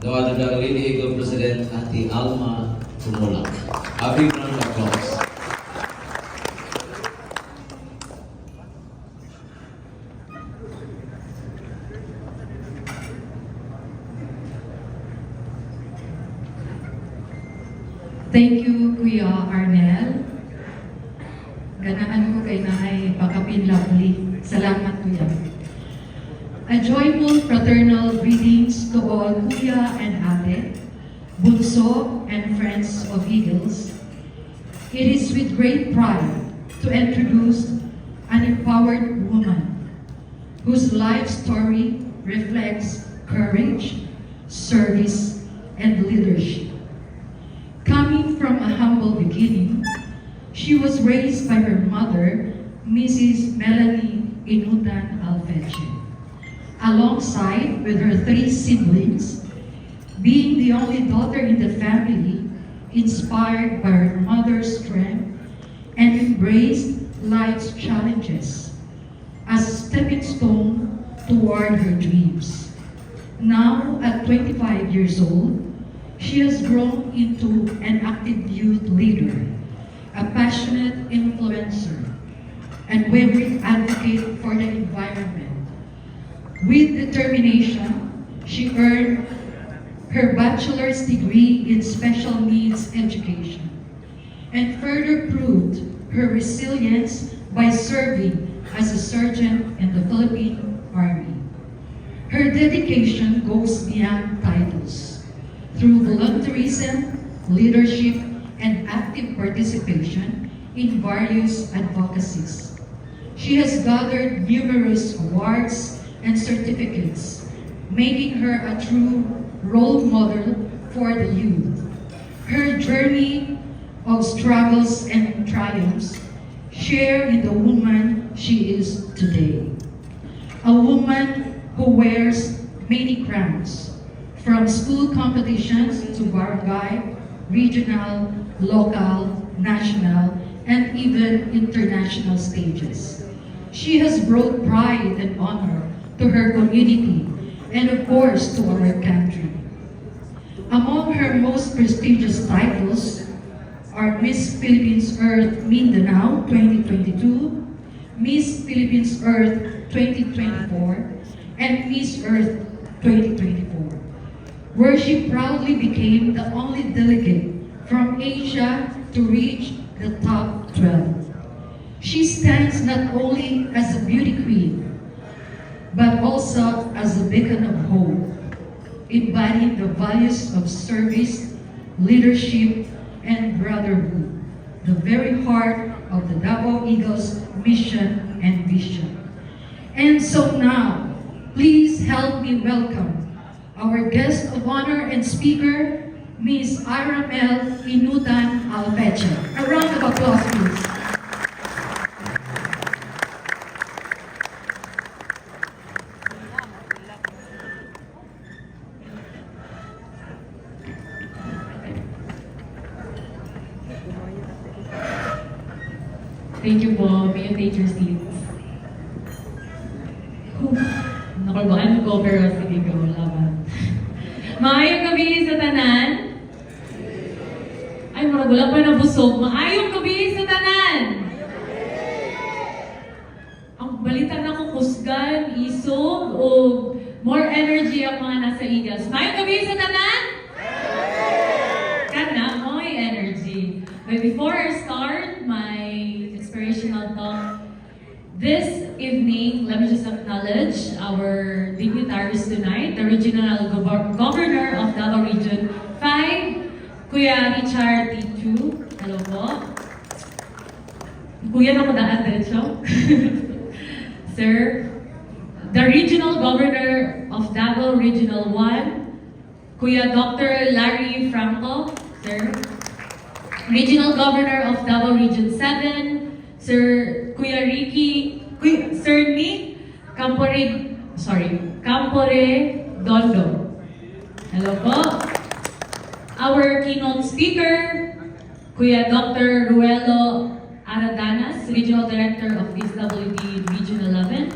Gawa ng Lady Eagle President Ate Alma Sumula. A big round of applause. Thank you, Kuya Arnel. Ganaan ko kay Naay Pakapin Lovely. Salamat, Kuya. A joyful fraternal greetings to all Kuya and Ate, Bunso and friends of Eagles. It is with great pride to introduce an empowered woman whose life story reflects courage, service, and leadership. Coming from a humble beginning, she was raised by her mother, Mrs. Melanie Inutan Alfeche, alongside with her 3 siblings, being the only daughter in the family, inspired by her mother's strength and embraced life's challenges as a stepping stone toward her dreams. Now, at 25 years old, she has grown into an active youth leader, a passionate influencer, and unwavering advocate for the environment. With determination, she earned her bachelor's degree in special needs education and further proved her resilience by serving as a sergeant in the Philippine Army. Her dedication goes beyond titles. Through volunteerism, leadership, and active participation in various advocacies. She has gathered numerous awards and certificates, making her a true role model for the youth. Her journey of struggles and triumphs share in the woman she is today. A woman who wears many crowns, from school competitions to barangay, regional, local, national, and even international stages. She has brought pride and honor to her community and of course to our country. Among her most prestigious titles are Miss Philippines Earth Mindanao 2022, Miss Philippines Earth 2024, and Miss Earth 2024, where she proudly became the only delegate from Asia to reach the top 12. She stands not only as a beauty queen, but also as a beacon of hope, embodying the values of service, leadership, and brotherhood, the very heart of the Davao Eagles mission and vision. And so now, please help me welcome our guest of honor and speaker, Ms. Iramel Inutan Alfeche. A round of applause, please. Thank you po. May you take your seats. Nakalbakan ko pero sige ko, laban. Maayong gabi sa tanan. Ay, marag wala pa nabusog. Maayong gabi sa tanan. Ang balita na ko kusgan, isog, o more energy ang mga nasa Eagles. Maayong gabi sa tanan. Kana, mo'y energy. But before I start my inspirational talk, this evening, let me just acknowledge our dignitaries tonight, the Regional Governor of Davao Region 5, Kuya Richard Tichu. Hello po. Kuya na ko daan diretso. Sir, the Regional Governor of Davao Regional 1, Kuya Dr. Larry Franco. Sir, Regional Governor of Davao Region 7, Sir Kuya Sir Nick Campore Dondo. Hello po. Our keynote speaker, Kuya Dr. Ruelo Aradanas, Regional Director of DSWD Region 11.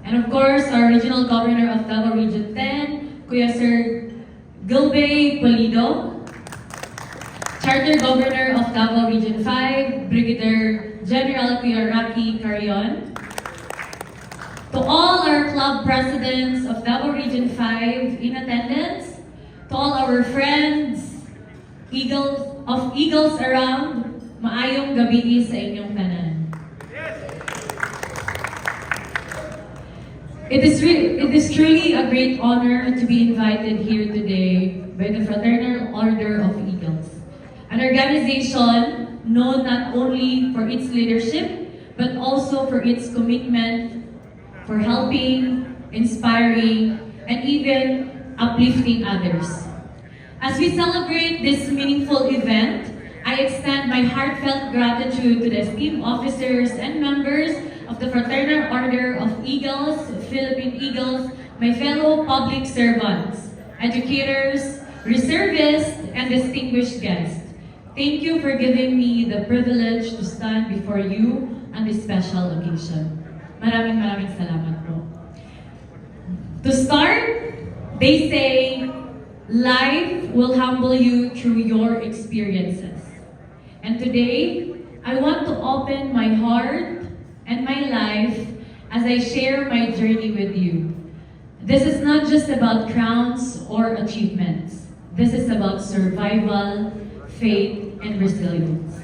And of course, course, our Regional Governor of Davao Region 10, Kuya Sir Gilbey Polido. Charter Governor of Davao Region 5, Brigadier General Kuya Rocky Carion. To all our club presidents of Davao Region 5 in attendance, to all our friends, Eagles around, maayong gabi sa inyong tanan. It is truly a great honor to be invited here today by the Fraternal Order of Eagles, an organization known not only for its leadership, but also for its commitment for helping, inspiring, and even uplifting others. As we celebrate this meaningful event, I extend my heartfelt gratitude to the esteemed officers and members of the Fraternal Order of Eagles, Philippine Eagles, my fellow public servants, educators, reservists, and distinguished guests. Thank you for giving me the privilege to stand before you on this special occasion. Maraming salamat po. To start, they say, life will humble you through your experiences. And today, I want to open my heart and my life as I share my journey with you. This is not just about crowns or achievements. This is about survival, faith, and resilience.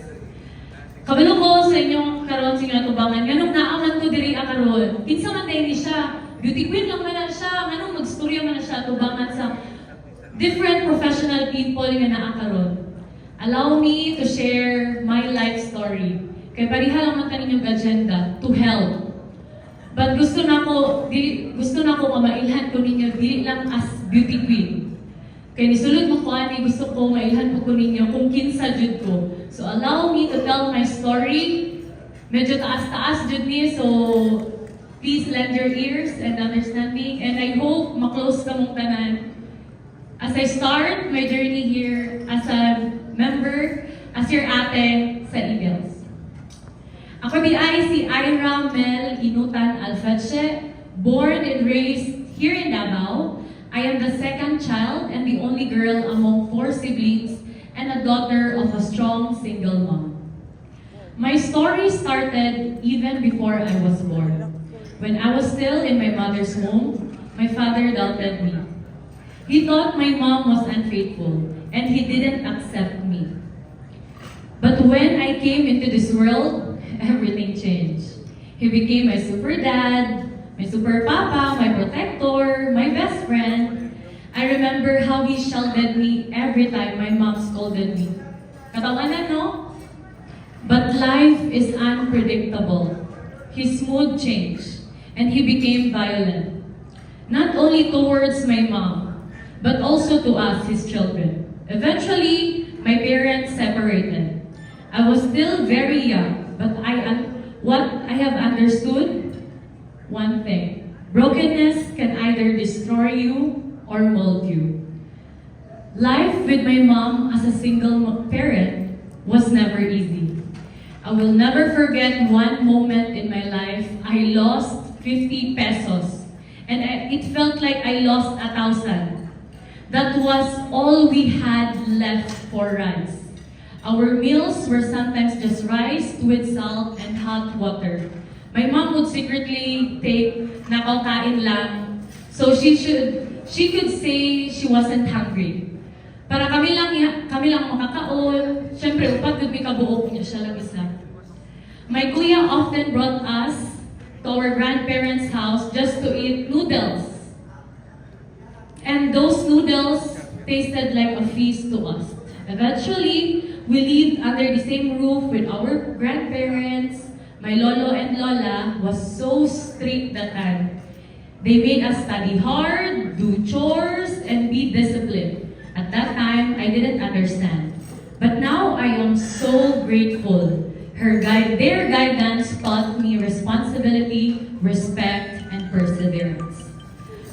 Kabalo ko sa inyong karon sa inyong atubangan, nganong naaman ko diri karon. Kinsa man tayo ni siya, beauty queen lang man na siya, nganong magstorya man na siya atubangan sa different professional people nga naa karon. Allow me to share my life story. Kay pariha lang man kaninyong agenda to help. But gusto na ko mamailhan ko ninyo dili lang as beauty queen. Kay nisulod mo ko ani gusto ko mailhan ko ninyo kung kinsa jud ko. So allow me to tell my story. Medyo taas-taas jud ni, so please lend your ears and understanding, and I hope ma-close ka mong tanan as I start my journey here as a member, as your ate sa Eagles. Ako ay si Ira Mel Inutan Alfeche, born and raised here in Davao. I am the second child and the only girl among 4 siblings and a daughter of a strong single mom. My story started even before I was born. When I was still in my mother's womb, my father doubted me. He thought my mom was unfaithful and he didn't accept me. But when I came into this world, everything changed. He became my super dad, my super papa, my protector, my best friend. I remember how he shouted me every time my mom scolded me. Katawanan, no? But life is unpredictable. His mood changed and he became violent. Not only towards my mom, but also to us, his children. Eventually, my parents separated. I was still very young, but what I have understood, one thing: brokenness can either destroy you or mold you. Life with my mom as a single parent was never easy. I will never forget one moment in my life. I lost 50 pesos, and it felt like I lost 1,000. That was all we had left for rice. Our meals were sometimes just rice with salt and hot water. My mom would secretly take nakakain lang, so she could say she wasn't hungry. Para kami lang makakaon, syempre upat gud mi kabuok niya siya lang isa. My kuya often brought us to our grandparents' house just to eat noodles. And those noodles tasted like a feast to us. Eventually, we lived under the same roof with our grandparents. My lolo and lola was so strict that time. They made us study hard, do chores, and be disciplined. At that time, I didn't understand. But now I am so grateful. Their guidance taught me responsibility, respect, and perseverance.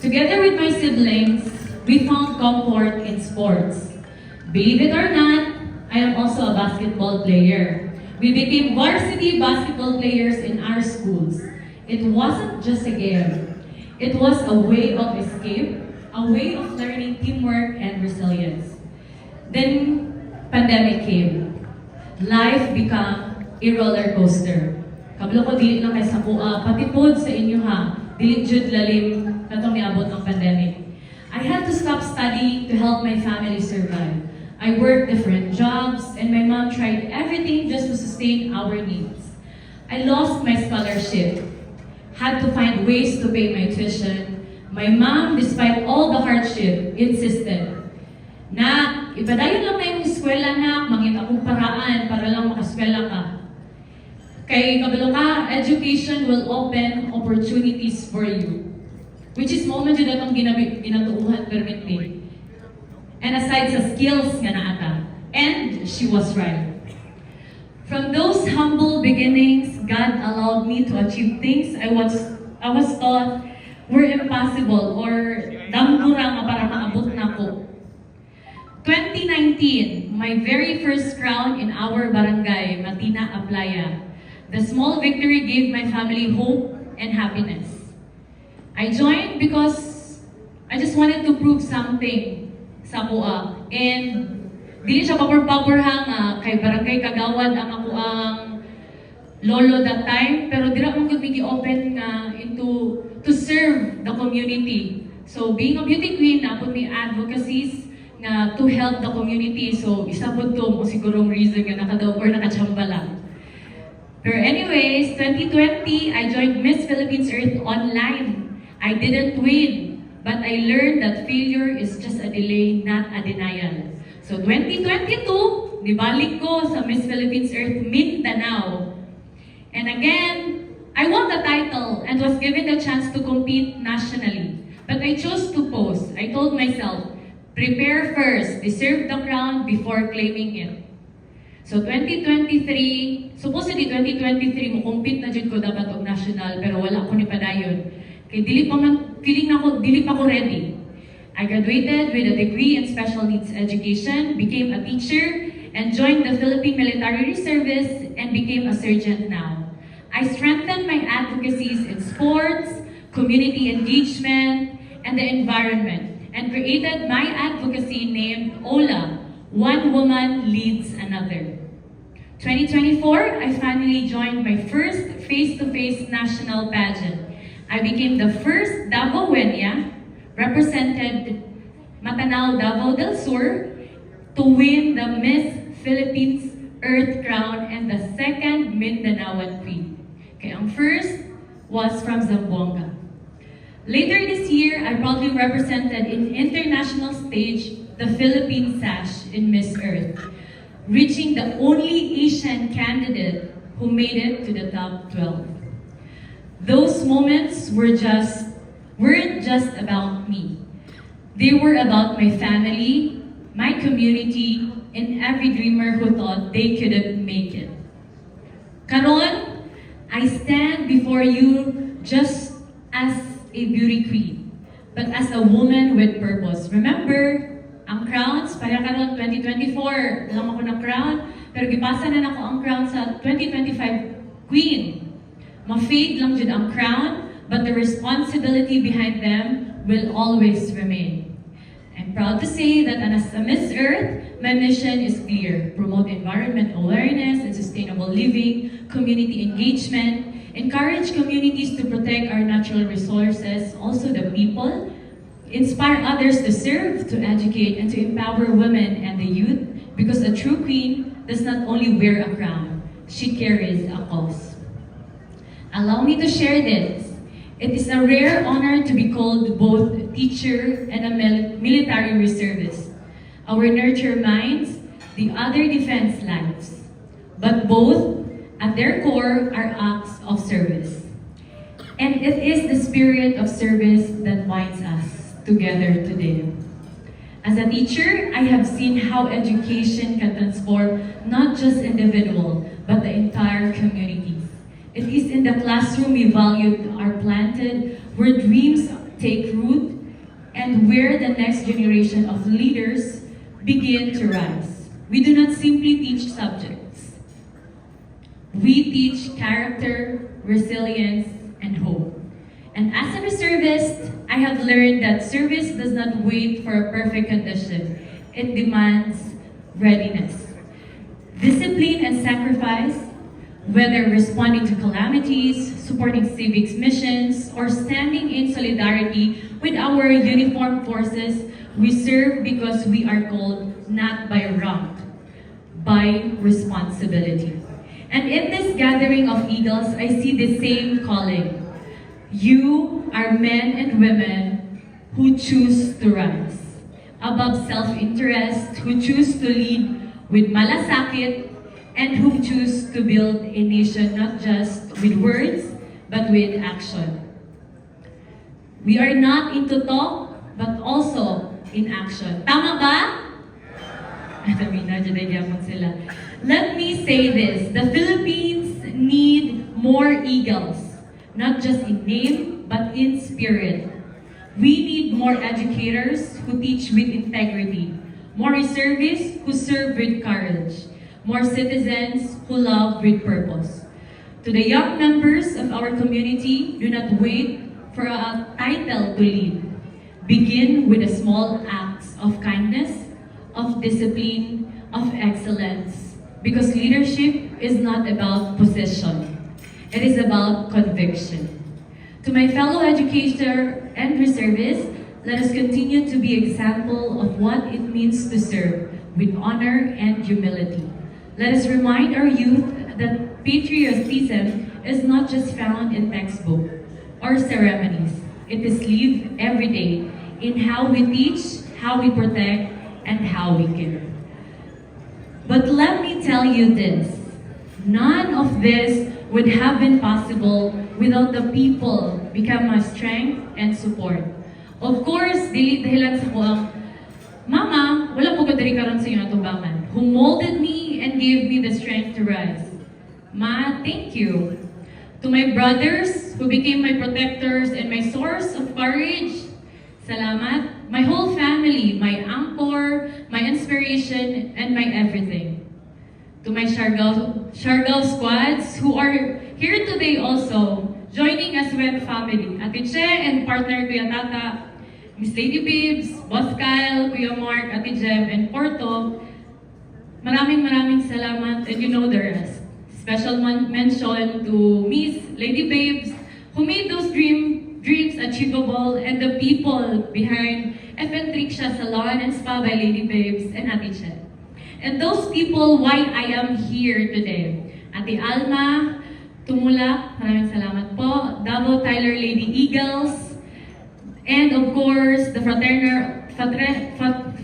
Together with my siblings, we found comfort in sports. Believe it or not, I am also a basketball player. We became varsity basketball players in our schools. It wasn't just a game. It was a way of escape, a way of learning teamwork and resilience. Then, pandemic came. Life became a roller coaster. Kablo ko dili lang kay sa kuha, pati pod sa inyo ha, dili jud lalim katong niabot ng pandemic. I had to stop studying to help my family survive. I worked different jobs and my mom tried everything just to sustain our needs. I lost my scholarship, had to find ways to pay my tuition. My mom, despite all the hardship, insisted na ipadayon lang na yung eskwela na, mangit akong paraan para lang makaskwela ka. Kay kabalo ka, education will open opportunities for you. Which is moment yun atong ginatuuhan permitly. And aside sa skills nga naata. And she was right. From those humble beginnings, God allowed me to achieve things I was thought were impossible or damdura nga para maabot na ko. 2019, my very first crown in our barangay, Matina Aplaya. The small victory gave my family hope and happiness. I joined because I just wanted to prove something sa kuha. And dili siya papur-papur nga kay Barangay Kagawad ang ako ang lolo that time, pero dira man gud open nga into to serve the community. So being a beauty queen, napod may advocacies nga to help the community. So isa pod to mo sigurong reason nga nakadaog or nakachamba lang. Pero anyways, 2020, I joined Miss Philippines Earth online. I didn't win, but I learned that failure is just a delay, not a denial. So 2022, nibalik ko sa Miss Philippines Earth Mindanao. And again, I won the title and was given the chance to compete nationally. But I chose to pose. I told myself, prepare first, deserve the crown before claiming it. So 2023, supposedly 2023 mo compete na jud ko dapat og national pero wala ko ni padayon. Kay dili pa man dili pa ko ready. I graduated with a degree in special needs education, became a teacher, and joined the Philippine Military Reservice and became a sergeant now. I strengthened my advocacies in sports, community engagement, and the environment, and created my advocacy named OLA, One Woman Leads Another. 2024, I finally joined my first face-to-face national pageant. I became the first Davaoeña, represented Matanao Davao del Sur, to win the Miss Philippines Earth Crown and the second Mindanaoan Queen. Okay, ang first was from Zamboanga. Later this year, I proudly represented in international stage the Philippine Sash in Miss Earth, reaching the only Asian candidate who made it to the top 12. Those moments weren't just about me. They were about my family, my community, and every dreamer who thought they couldn't make it. Karon, I stand before you just as a beauty queen, but as a woman with purpose. Remember, ang crowns, para karon 2024, lang ako na crown, pero gipasa na nako ang crown sa 2025 queen. Ma-fade lang dyan ang crown, but the responsibility behind them will always remain. I'm proud to say that as a Miss Earth, my mission is clear: promote environment awareness and sustainable living, community engagement, encourage communities to protect our natural resources, also the people, inspire others to serve, to educate, and to empower women and the youth, because a true queen does not only wear a crown, she carries a cause. Allow me to share this. It is a rare honor to be called both teacher and a military reservist. Our nurture minds, the other defense lives. But both, at their core, are acts of service. And it is the spirit of service that binds us together today. As a teacher, I have seen how education can transform not just individual, but the entire communities. It is in the classroom we valued are planted, where dreams take root, and where the next generation of leaders begin to rise. We do not simply teach subjects. We teach character, resilience, and hope. And as a reservist, have learned that service does not wait for a perfect condition. It demands readiness. Discipline and sacrifice, whether responding to calamities, supporting civics missions, or standing in solidarity with our uniformed forces, we serve because we are called not by rank, by responsibility. And in this gathering of eagles, I see the same calling. You are men and women who choose to rise above self-interest, who choose to lead with malasakit, and who choose to build a nation not just with words, but with action. We are not into talk, but also in action. Tama ba? Let me say this, the Philippines need more eagles, not just in name, but in spirit. We need more educators who teach with integrity, more reservists who serve with courage, more citizens who love with purpose. To the young members of our community, do not wait for a title to lead. Begin with the small acts of kindness, of discipline, of excellence. Because leadership is not about position. It is about conviction. To my fellow educator and reservists, let us continue to be example of what it means to serve with honor and humility. Let us remind our youth that patriotism is not just found in textbook or ceremonies. It is lived every day in how we teach, how we protect, and how we care. But let me tell you this, none of this would have been possible without the people become my strength and support. Of course, dili dahilan sa ko ang Mama, wala po kadiri karon sa inyo atubangan, who molded me and gave me the strength to rise. Ma, thank you. To my brothers who became my protectors and my source of courage, salamat. My whole family, my anchor, my inspiration, and my everything. To my Siargao squads who are here today also, joining as web family. Ate Che and partner Kuya Tata, Miss Lady Babes, Boss Kyle, Kuya Mark, Ate Jem, and Porto, maraming salamat, and you know the rest. Special mention to Miss Lady Babes, who made those dreams achievable, and the people behind FN Triksha Salon and Spa by Lady Babes and Ate Che. And those people why I am here today. Ate Alma, Tumulak, maraming salamat po. Davao Tyler Lady Eagles, and of course, the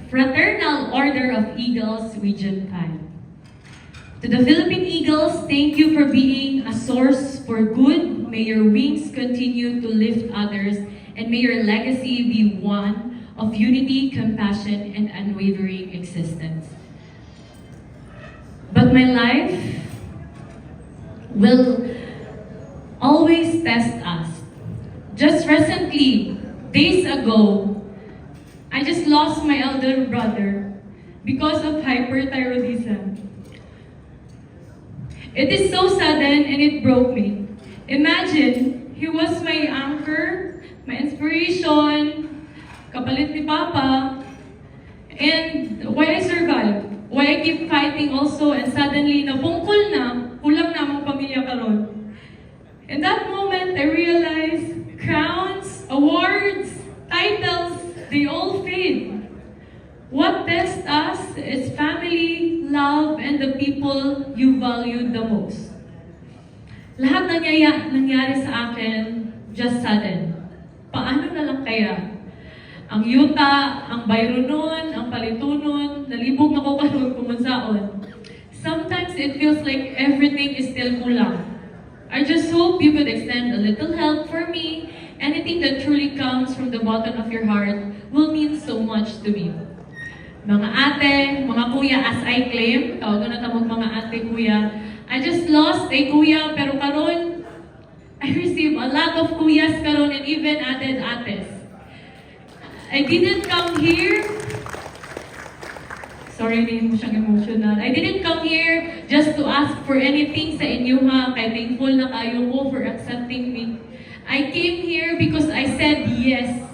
Fraternal Order of Eagles, Region 5. To the Philippine Eagles, thank you for being a source for good. May your wings continue to lift others, and may your legacy be one of unity, compassion, and unwavering existence. But my life will always test us. Just recently, days ago, I just lost my elder brother because of hyperthyroidism. It is so sudden and it broke me. Imagine, he was my anchor, my inspiration, kapalit ni Papa, and why I survived. Why I keep fighting also, and suddenly, nabungkol na, kulang na mong pamilya karon. In that moment, I realized crowns, awards, titles, they all fade. What tests us is family, love, and the people you value the most. Lahat nangyari sa akin, just sudden. Paano na lang kaya? Ang yuta, ang bayro nun, ang palito nun, nalibog na ko karon kumunsaon. Sometimes it feels like everything is still kulang. I just hope you could extend a little help for me. Anything that truly comes from the bottom of your heart will mean so much to me. Mga ate, mga kuya, as I claim, tawag na tamog mga ate, kuya, I just lost a kuya, pero karon, I receive a lot of kuyas karon and even added ates. I didn't come here, sorry, hindi mo siyang emotional. I didn't come here just to ask for anything sa inyo ha, kaya thankful na kayo ko for accepting me. I came here because I said yes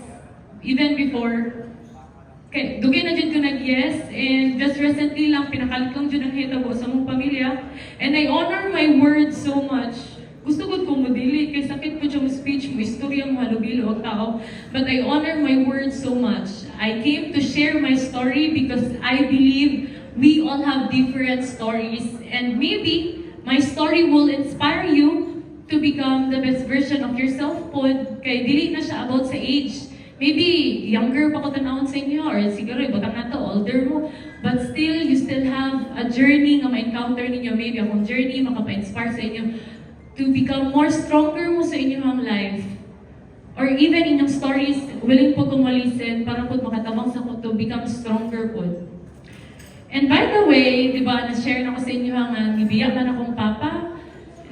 even before, kay dugay na jud ko nag-yes, and just recently lang, pinakalit lang jud ang hitabo sa mong pamilya. And I honor my word so much. Gusto ko kung modili, kay sakit ko siya mo speech, mo istorya mo halubilo o tao. But I honor my word so much. I came to share my story because I believe we all have different stories. And maybe my story will inspire you to become the best version of yourself po. Kay dili na siya about sa age. Maybe younger pa ko tanawon sa inyo, or siguro ibutang na to, older mo. But still, you still have a journey nga ma-encounter ninyo. Maybe akong journey makapa-inspire sa inyo to become more stronger mo sa inyong life. Or even inyong stories, willing po kong malisten para po makatabang sa ko to become stronger po. And by the way, di ba, na-share na ko sa inyo nga, nibiyak man akong papa.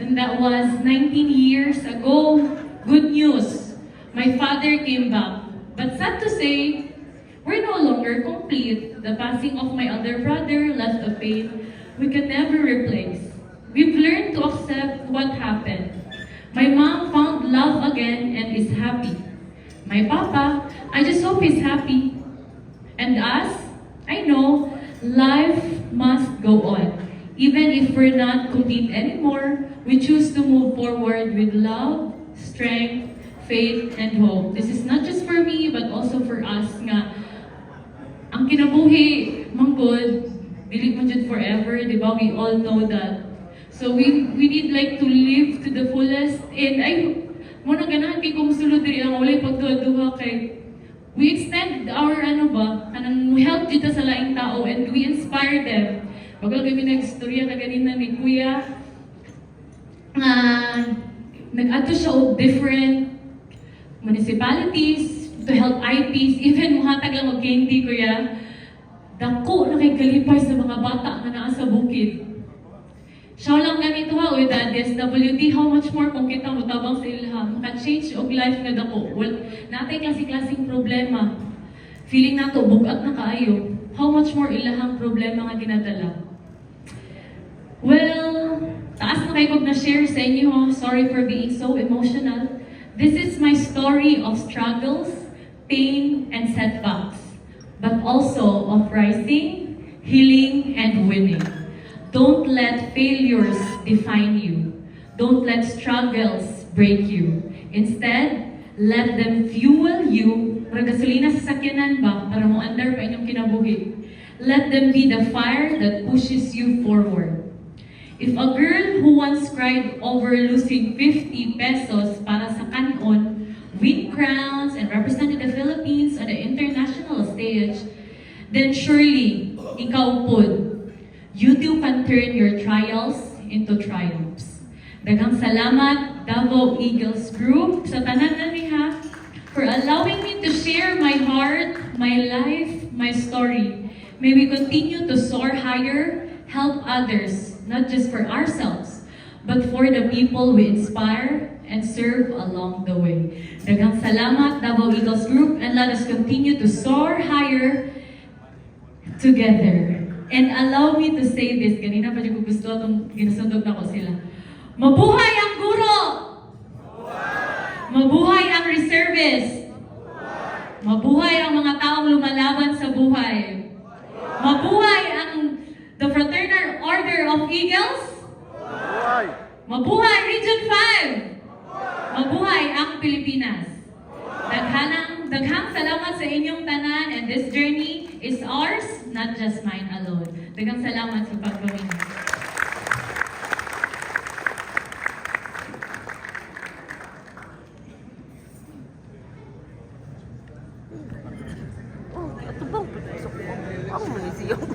And that was 19 years ago. Good news. My father came back. But sad to say, we're no longer complete. The passing of my other brother left a pain we can never replace. We've learned to accept what happened. My mom found love again and is happy. My papa, I just hope he's happy. And us, I know life must go on. Even if we're not complete anymore, we choose to move forward with love, strength, faith, and hope. This is not just for me, but also for us nga. Ang kinabuhi, manggod, dili man jud forever, di ba? We all know that. So we need like to live to the fullest. And I, muna ganahan kay kung sulod diri ang walay pagduha-duha kay we extend our kanang help dito sa laing tao and we inspire them. Pagka kami nag-istorya na ganina ni Kuya, nag-ato siya og different municipalities to help IPs, even muhatag lang og candy, Kuya. Dako na kay kalipay sa mga bata nga naa sa bukid. Siya lang ganito ha, with the DSWD, how much more kung kita mo tabang sa ilham, maka-change og life nga dako. Well, natay klase-klaseng problema. Feeling nato, bugat na kaayo. How much more ilahang problema nga ginadala. Well, taas na kayo kog na-share sa inyo ha. Sorry for being so emotional. This is my story of struggles, pain, and setbacks, but also of rising, healing, and winning. Don't let failures define you. Don't let struggles break you. Instead, let them fuel you. Para gasolina sa sakyanan ba? Para mo andar pa inyong kinabuhi. Let them be the fire that pushes you forward. If a girl who once cried over losing 50 pesos para sa kanon, win crowns, and represented the Philippines on the international stage, then surely, ikaw pod, you too can turn your trials into triumphs. Daghang salamat, Davao Eagles Group, sa tanan na niha, for allowing me to share my heart, my life, my story. May we continue to soar higher, help others, not just for ourselves, but for the people we inspire and serve along the way. Daghang salamat, Davao Eagles Group, and let us continue to soar higher together. And allow me to say this, kanina pa dyan ko gusto itong ginasundog na ko sila. Mabuhay ang guro! Mabuhay ang reservist! Mabuhay ang mga taong lumalaban sa buhay! Mabuhay ang the Fraternal Order of Eagles! Mabuhay Region 5! Mabuhay ang Pilipinas! Daghang salamat sa inyong tanan, and this journey is ours, not just mine alone. Daghang salamat sa pagpamilya. Oh, ito ba? Ako manisiyong.